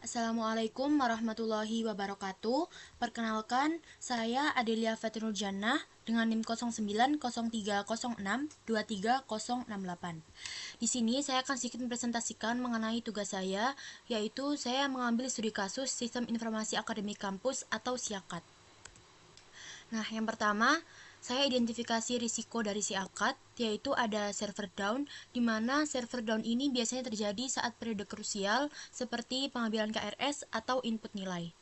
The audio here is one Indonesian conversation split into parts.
Assalamualaikum warahmatullahi wabarakatuh. Perkenalkan, saya Adelia Fatinur Jannah dengan NIM 0903062368. Di sini saya akan sedikit mempresentasikan mengenai tugas saya, yaitu saya mengambil studi kasus Sistem Informasi Akademik Kampus atau SIAKAT. Nah, yang pertama, saya identifikasi risiko dari SIAKAT, yaitu ada server down, di mana server down ini biasanya terjadi saat periode krusial seperti pengambilan KRS atau input nilai.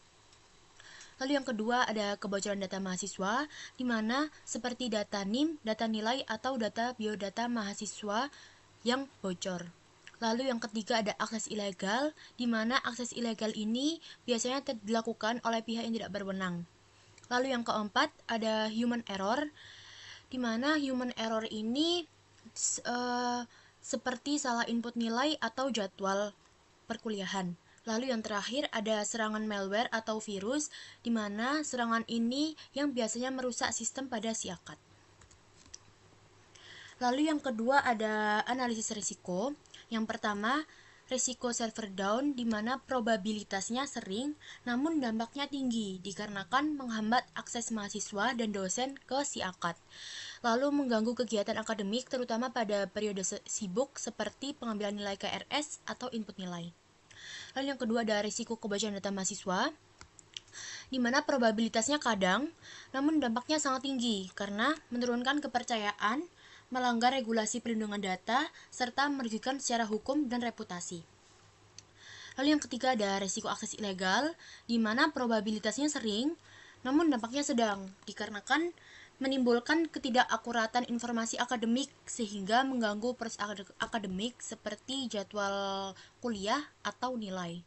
Lalu yang kedua ada kebocoran data mahasiswa, di mana seperti data NIM, data nilai, atau data biodata mahasiswa yang bocor. Lalu yang ketiga ada akses ilegal, di mana akses ilegal ini biasanya dilakukan oleh pihak yang tidak berwenang. Lalu yang keempat ada human error, di mana human error ini seperti salah input nilai atau jadwal perkuliahan. Lalu yang terakhir ada serangan malware atau virus, di mana serangan ini yang biasanya merusak sistem pada SIAKAT. Lalu yang kedua ada analisis risiko. Yang pertama, risiko server down di mana probabilitasnya sering namun dampaknya tinggi dikarenakan menghambat akses mahasiswa dan dosen ke SIAKAT. Lalu mengganggu kegiatan akademik terutama pada periode sibuk seperti pengambilan nilai KRS atau input nilai. Lalu yang kedua ada risiko kebocoran data mahasiswa, di mana probabilitasnya kadang, namun dampaknya sangat tinggi karena menurunkan kepercayaan, melanggar regulasi perlindungan data, serta merugikan secara hukum dan reputasi. Lalu yang ketiga ada risiko akses ilegal, di mana probabilitasnya sering, namun dampaknya sedang, dikarenakan menimbulkan ketidakakuratan informasi akademik sehingga mengganggu proses akademik seperti jadwal kuliah atau nilai.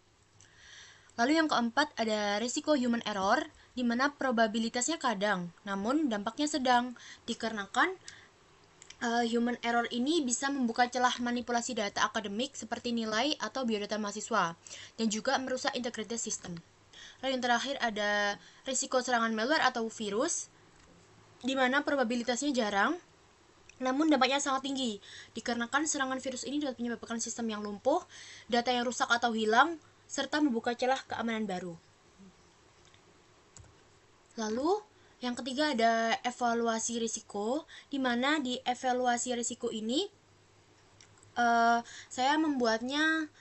Lalu yang keempat ada risiko human error, di mana probabilitasnya kadang, namun dampaknya sedang, dikarenakan human error ini bisa membuka celah manipulasi data akademik seperti nilai atau biodata mahasiswa, dan juga merusak integritas sistem. Lalu yang terakhir ada risiko serangan malware atau virus, di mana probabilitasnya jarang, namun dampaknya sangat tinggi, dikarenakan serangan virus ini dapat menyebabkan sistem yang lumpuh, data yang rusak atau hilang, serta membuka celah keamanan baru. Lalu, yang ketiga ada evaluasi risiko, di mana di evaluasi risiko ini saya membuatnya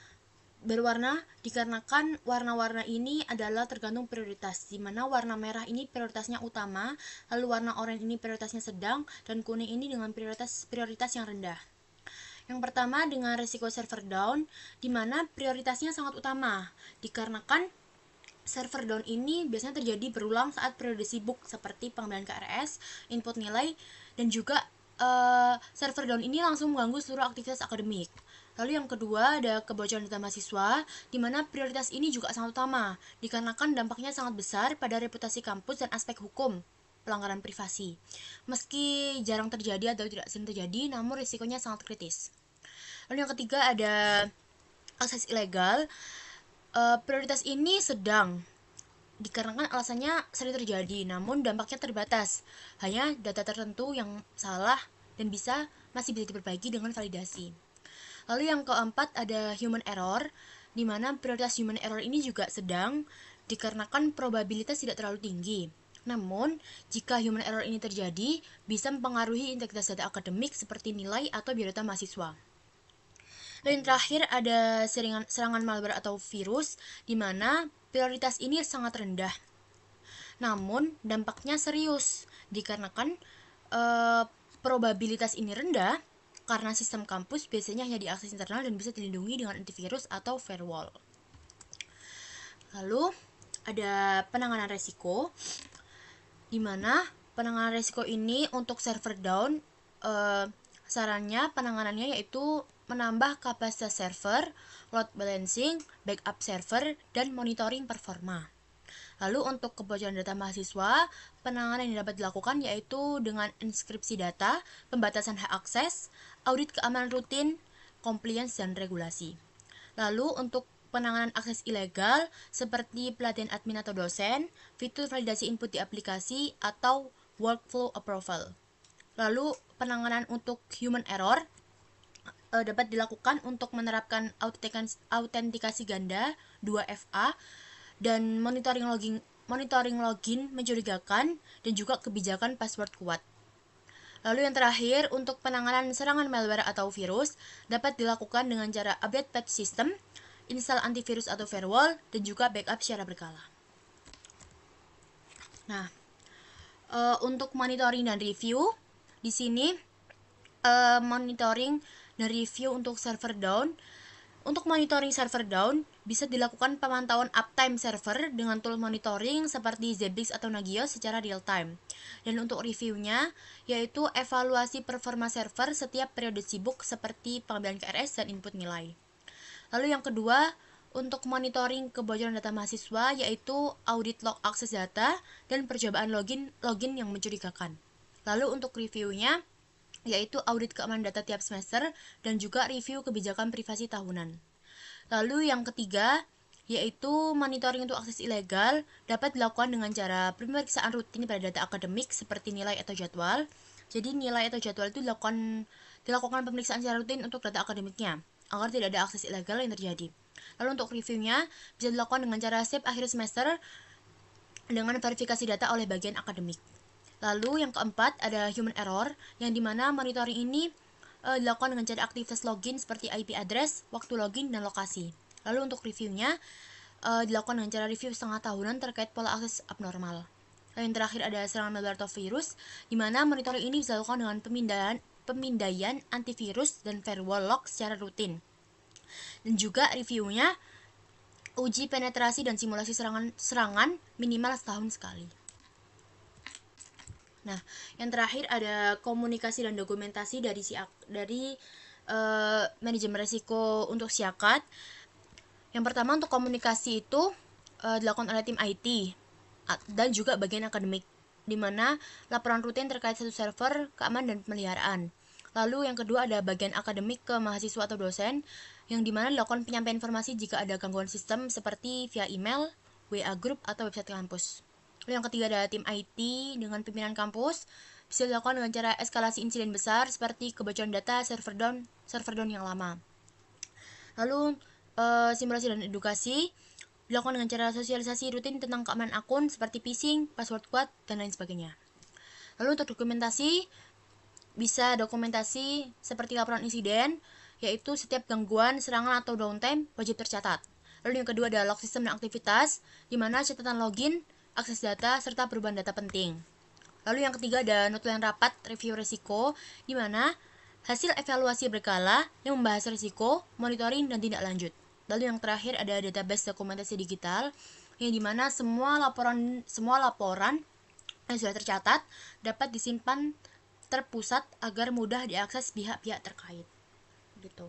berwarna dikarenakan warna-warna ini adalah tergantung prioritas, di mana warna merah ini prioritasnya utama, lalu warna oranye ini prioritasnya sedang, dan kuning ini dengan prioritas yang rendah. Yang pertama dengan risiko server down, di mana prioritasnya sangat utama, dikarenakan server down ini biasanya terjadi berulang saat periode sibuk seperti pengambilan KRS, input nilai, dan juga server down ini langsung mengganggu seluruh aktivitas akademik. Lalu yang kedua ada kebocoran data mahasiswa, di mana prioritas ini juga sangat utama, dikarenakan dampaknya sangat besar pada reputasi kampus dan aspek hukum pelanggaran privasi. Meski jarang terjadi atau tidak sering terjadi, namun risikonya sangat kritis. Lalu yang ketiga ada akses ilegal. Prioritas ini sedang, dikarenakan alasannya sering terjadi, namun dampaknya terbatas. Hanya data tertentu yang salah dan masih bisa diperbaiki dengan validasi. Lalu yang keempat ada human error, di mana prioritas human error ini juga sedang, dikarenakan probabilitas tidak terlalu tinggi. Namun, jika human error ini terjadi, bisa mempengaruhi integritas data akademik seperti nilai atau biodata mahasiswa. Dan yang terakhir ada serangan malware atau virus, di mana prioritas ini sangat rendah. Namun, dampaknya serius, dikarenakan probabilitas ini rendah, karena sistem kampus biasanya hanya diakses internal dan bisa dilindungi dengan antivirus atau firewall. Lalu, ada penanganan resiko, di mana penanganan resiko ini untuk server down, sarannya penanganannya yaitu menambah kapasitas server, load balancing, backup server, dan monitoring performa. Lalu untuk kebocoran data mahasiswa, penanganan yang dapat dilakukan yaitu dengan inskripsi data, pembatasan hak akses, audit keamanan rutin, compliance, dan regulasi. Lalu untuk penanganan akses ilegal seperti pelatihan admin atau dosen, fitur validasi input di aplikasi, atau workflow approval. Lalu penanganan untuk human error, dapat dilakukan untuk menerapkan autentikasi ganda 2FA dan monitoring login mencurigakan dan juga kebijakan password kuat. Lalu yang terakhir, untuk penanganan serangan malware atau virus dapat dilakukan dengan cara update patch system, install antivirus atau firewall, dan juga backup secara berkala. Nah, untuk monitoring dan review, di sini monitoring dan review untuk server down. Untuk monitoring server down, bisa dilakukan pemantauan uptime server dengan tool monitoring seperti Zabbix atau Nagios secara real time. Dan untuk reviewnya, yaitu evaluasi performa server setiap periode sibuk seperti pengambilan KRS dan input nilai. Lalu yang kedua, untuk monitoring kebocoran data mahasiswa, yaitu audit log akses data dan percobaan login yang mencurigakan. Lalu untuk reviewnya, yaitu audit keamanan data tiap semester dan juga review kebijakan privasi tahunan. Lalu yang ketiga, yaitu monitoring untuk akses ilegal dapat dilakukan dengan cara pemeriksaan rutin pada data akademik seperti nilai atau jadwal. Jadi nilai atau jadwal itu dilakukan pemeriksaan secara rutin untuk data akademiknya agar tidak ada akses ilegal yang terjadi. Lalu untuk reviewnya bisa dilakukan dengan cara save akhir semester dengan verifikasi data oleh bagian akademik. Lalu yang keempat ada human error, yang dimana monitoring ini dilakukan dengan cara aktivitas login seperti IP address, waktu login, dan lokasi. Lalu untuk reviewnya dilakukan dengan cara review setengah tahunan terkait pola akses abnormal. Lalu yang terakhir ada serangan malware atau virus, dimana monitoring ini bisa dilakukan dengan pemindaian antivirus dan firewall log secara rutin. Dan juga reviewnya uji penetrasi dan simulasi serangan minimal setahun sekali. Nah, yang terakhir ada komunikasi dan dokumentasi dari manajemen risiko untuk SIAKAT. Yang pertama, untuk komunikasi itu dilakukan oleh tim IT dan juga bagian akademik, di mana laporan rutin terkait satu server, keamanan dan pemeliharaan. Lalu yang kedua ada bagian akademik ke mahasiswa atau dosen, yang dimana dilakukan penyampaian informasi jika ada gangguan sistem seperti via email, WA group atau website kampus. Lalu yang ketiga ada tim IT dengan pimpinan kampus, bisa dilakukan dengan cara eskalasi insiden besar seperti kebocoran data server down yang lama. Lalu simulasi dan edukasi dilakukan dengan cara sosialisasi rutin tentang keamanan akun seperti phishing, password kuat, dan lain sebagainya. Lalu untuk dokumentasi, bisa dokumentasi seperti laporan insiden, yaitu setiap gangguan, serangan, atau downtime wajib tercatat. Lalu yang kedua ada log sistem dan aktivitas, di mana catatan login, akses data, serta perubahan data penting. Lalu yang ketiga ada notulen rapat review risiko, di mana hasil evaluasi berkala yang membahas risiko, monitoring, dan tindak lanjut. Lalu yang terakhir ada database dokumentasi digital, yang dimana semua laporan yang sudah tercatat dapat disimpan terpusat agar mudah diakses pihak-pihak terkait. Gitu.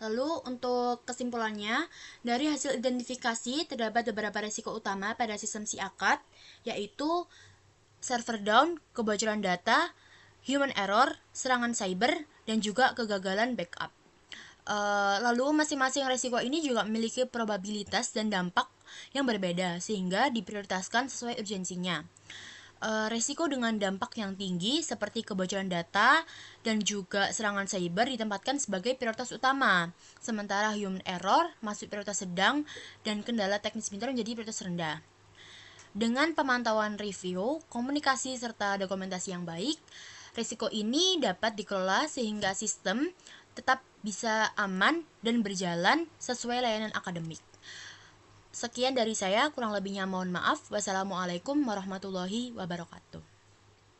Lalu untuk kesimpulannya, dari hasil identifikasi terdapat beberapa risiko utama pada sistem SIAKAT, yaitu server down, kebocoran data, human error, serangan cyber, dan juga kegagalan backup. Lalu masing-masing risiko ini juga memiliki probabilitas dan dampak yang berbeda, sehingga diprioritaskan sesuai urgensinya. Risiko dengan dampak yang tinggi seperti kebocoran data dan juga serangan cyber ditempatkan sebagai prioritas utama, sementara human error masuk prioritas sedang dan kendala teknis pintar menjadi prioritas rendah. Dengan pemantauan review, komunikasi serta dokumentasi yang baik, risiko ini dapat dikelola sehingga sistem tetap bisa aman dan berjalan sesuai layanan akademik. Sekian dari saya, kurang lebihnya mohon maaf. Wassalamualaikum warahmatullahi wabarakatuh.